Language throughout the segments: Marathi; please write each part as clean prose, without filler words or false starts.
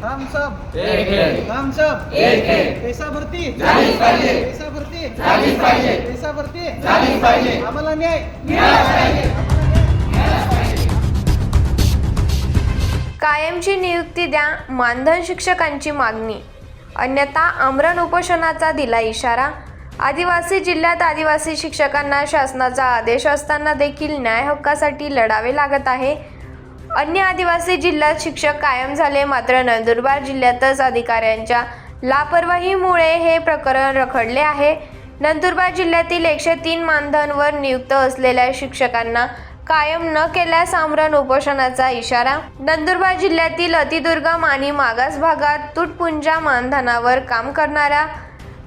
हम सब एक है, हम सब एक है, पैसा भरती झालीच पाहिजे, पैसा भरती झालीच पाहिजे, पैसा भरती झालीच पाहिजे, आम्हाला न्याय मिळालाच पाहिजे, मिळालाच पाहिजे. कायमची नियुक्ती द्या, मानधन शिक्षकांची मागणी. अन्यथा आमरण उपोषणाचा दिला इशारा. आदिवासी जिल्ह्यात आदिवासी शिक्षकांना शासनाचा आदेश असताना देखील न्याय हक्कासाठी लढावे लागत आहे. अन्य आदिवासी जिल्ह्यात शिक्षक कायम झाले, मात्र नंदुरबार जिल्ह्यातच अधिकाऱ्यांच्या लापरवाहीमुळे हे प्रकरण रखडले आहे. नंदुरबार जिल्ह्यातील 103 मानधनवर नियुक्त असलेल्या शिक्षकांना कायम न केल्यास आमरण उपोषणाचा इशारा. नंदुरबार जिल्ह्यातील अतिदुर्गम आणि मागास भागात तुटपुंजा मानधनावर काम करणाऱ्या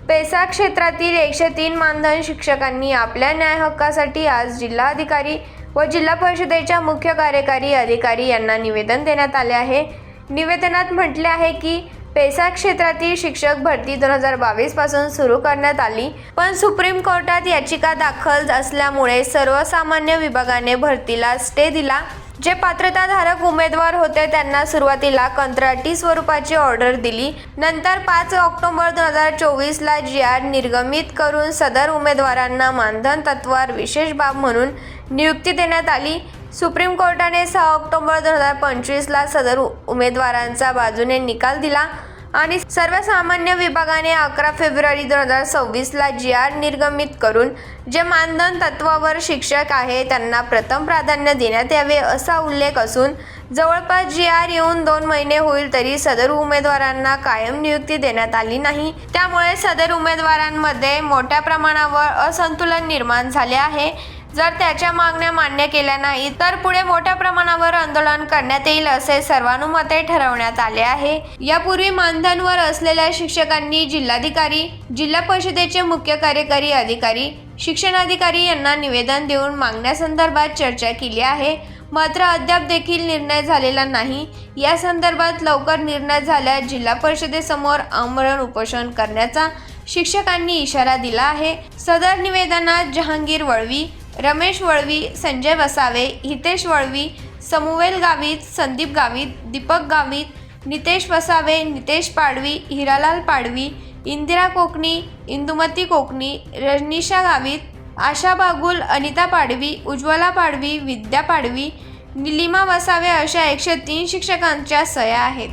पेसा क्षेत्रातील 103 मानधन शिक्षकांनी आपल्या न्याय हक्कासाठी आज जिल्हाधिकारी व जिल्हा परिषदेच्या मुख्य कार्यकारी अधिकारी यांना निवेदन देण्यात आले आहे. निवेदनात म्हटले आहे की पेसा क्षेत्रातील शिक्षक भरती 2022 पासून सुरू करण्यात आली, पण सुप्रीम कोर्टात याचिका दाखल असल्यामुळे सर्वसामान्य विभागाने भरतीला स्टे दिला. जे पात्रताधारक उमेदवार होते त्यांना सुरुवातीला कंत्राटी स्वरूपाची ऑर्डर दिली. नंतर 5 ऑक्टोबर 2024 ला GR निर्गमित करून सदर उमेदवारांना मानधन तत्वावर विशेष बाब म्हणून नियुक्ती देण्यात आली. सुप्रीम कोर्टाने 6 ऑक्टोबर 2025 ला सदर उमेदवारांचा बाजूने निकाल दिला आणि सर्वसामान्य विभागाने 11 फेब्रुवारी 2026 ला GR निर्गमित करून जे मानधन तत्वावर शिक्षक आहे त्यांना प्रथम प्राधान्य देण्यात यावे असा उल्लेख असून जवळपास GR येऊन 2 महिने होईल तरी सदर उमेदवारांना कायम नियुक्ती देण्यात आली नाही. त्यामुळे सदर उमेदवारांमध्ये मोठ्या प्रमाणावर असंतुलन निर्माण झाले आहे. जर त्याच्या मागण्या मान्य केल्या नाही तर पुढे मोठ्या प्रमाणावर आंदोलन करण्यात येईल असे सर्वानुमते ठरवण्यात आले आहे. यापूर्वी मानधनवर असलेल्या शिक्षकांनी जिल्हाधिकारी, जिल्हा परिषदेचे मुख्य कार्यकारी अधिकारी, शिक्षणाधिकारी यांना निवेदन देऊन मागण्यासंदर्भात चर्चा केली आहे, मात्र अद्याप देखील निर्णय झालेला नाही. या संदर्भात लवकर निर्णय झाल्यास जिल्हा परिषदेसमोर आमरण उपोषण करण्याचा शिक्षकांनी इशारा दिला आहे. सदर निवेदनात जहांगीर वळवी, रमेश वळवी, संजय वसावे, हितेश वळवी, समूवेल गावित, संदीप गावित, दीपक गावित, नितेश वसावे, नितेश पाडवी, हिरालाल पाडवी, इंदिरा कोकणी, इंदुमती कोकणी, रजनीशा गावित, आशा बागुल, अनिता पाडवी, उज्ज्वला पाडवी, विद्या पाडवी, निलिमा वसावे अशा 103 शिक्षकांच्या सह्या आहेत.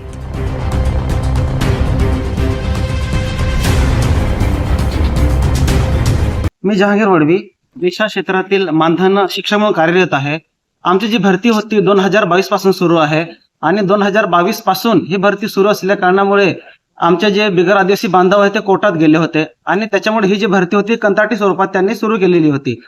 मी जहांगीर वडवी पेशा क्षेत्रातील मानधन शिक्षक म्हणून कार्यरत आहे. आमची जी भरती होती 2022 पासून सुरू आहे आणि 2022 पासून ही भरती सुरू असल्या कारणामुळे आमचे जे बिगर आदिवासी बांधव आहेत ते कोर्टात गेले होते आणि त्याच्यामुळे ही जी भरती होती कंत्राटी स्वरूपात त्यांनी सुरू केलेली होती.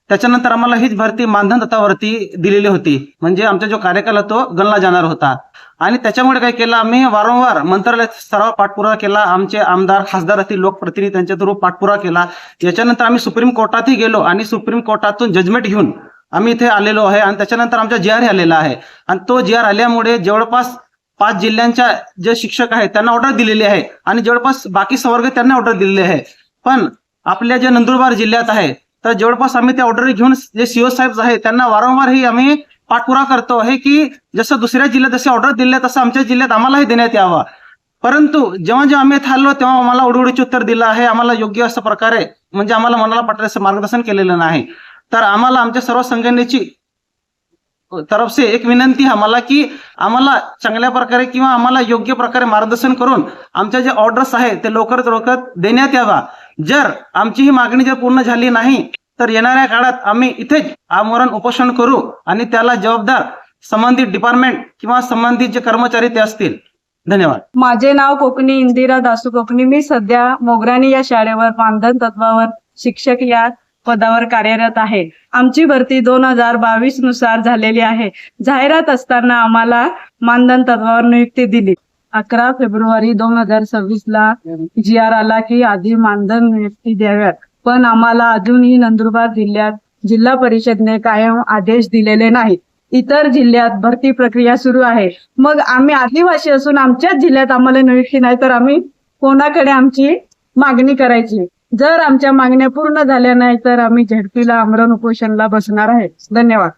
त्याच्यानंतर आम्हाला हीच भरती मानधन तत्वावरती दिलेली होती, म्हणजे आमचा जो कार्यकाल तो गणला जाणार होता. आणि त्याच्यामुळे काय केलं, आम्ही वारंवार मंत्रालय स्तरावर पाठपुरावा केला. आमचे आमदार, खासदार असतील, लोकप्रतिनिधी त्यांच्या थ्रू पाठपुरावा केला. याच्यानंतर आम्ही सुप्रीम कोर्टातही गेलो आणि सुप्रीम कोर्टातून जजमेंट घेऊन आम्ही इथे आलेलो आहे आणि त्याच्यानंतर आमचा GR आलेला आहे. आणि तो GR आल्यामुळे जवळपास 5 जिल्ह्यांच्या जे शिक्षक आहेत त्यांना ऑर्डर दिलेली आहे आणि जवळपास बाकी संवर्ग त्यांना ऑर्डर दिलेली आहे. पण आपल्या जे नंदुरबार जिल्ह्यात आहे तर जवळपास आम्ही त्या ऑर्डर घेऊन जे CO साहेब आहेत त्यांना वारंवारही आम्ही पाठपुरावा करतो आहे की जसं दुसऱ्या जिल्ह्यात जसे ऑर्डर दिले तसं आमच्या जिल्ह्यात आम्हालाही देण्यात यावा. परंतु जेव्हा आम्ही इथे आलो तेव्हा आम्हाला उडीउडीचे उत्तर दिलं आहे. आम्हाला योग्य असं प्रकारे म्हणजे आम्हाला मनाला पटेल असं मार्गदर्शन केलेलं नाही. तर आम्हाला आमच्या सर्व संघटनेची तरफ से एक विनंती आहे आम्हाला की आम्हाला चांगल्या प्रकारे किंवा आम्हाला योग्य प्रकारे मार्गदर्शन करून आमच्या जे ऑर्डर्स आहेत ते लवकरात लवकर देण्यात यावा. जर आमची ही मागणी जर पूर्ण झाली नाही तर येणाऱ्या काळात आम्ही इथेच आमरण उपोषण करू आणि त्याला जबाबदार संबंधित डिपार्टमेंट किंवा संबंधित जे कर्मचारी ते असतील. धन्यवाद. माझे नाव कोकणी इंदिरा दासू कोकणी. मी सध्या मोगराणी या शाळेवर मानधन तत्वावर शिक्षक या पदावर कार्यरत आहे. आमची भरती 2022 नुसार झालेली आहे. जाहिरात असताना आम्हाला मानधन तत्वावर नियुक्ती दिली. 11 फेब्रुवारी 2026 ला GR आला की आधी मानधन नियुक्ती द्याव्यात, पण आम्हाला अजूनही नंदुरबार जिल्ह्यात जिल्हा परिषदेने कायम आदेश दिलेले नाहीत. इतर जिल्ह्यात भरती प्रक्रिया सुरू आहे. मग आम्ही आदिवासी असून आमच्याच जिल्ह्यात आम्हाला नियुक्ती नाही तर आम्ही कोणाकडे आमची मागणी करायची? जर आमच्या मागण्या पूर्ण झाल्या नाही तर आम्ही झेडपीला आमरण उपोषणला बसणार आहे. धन्यवाद.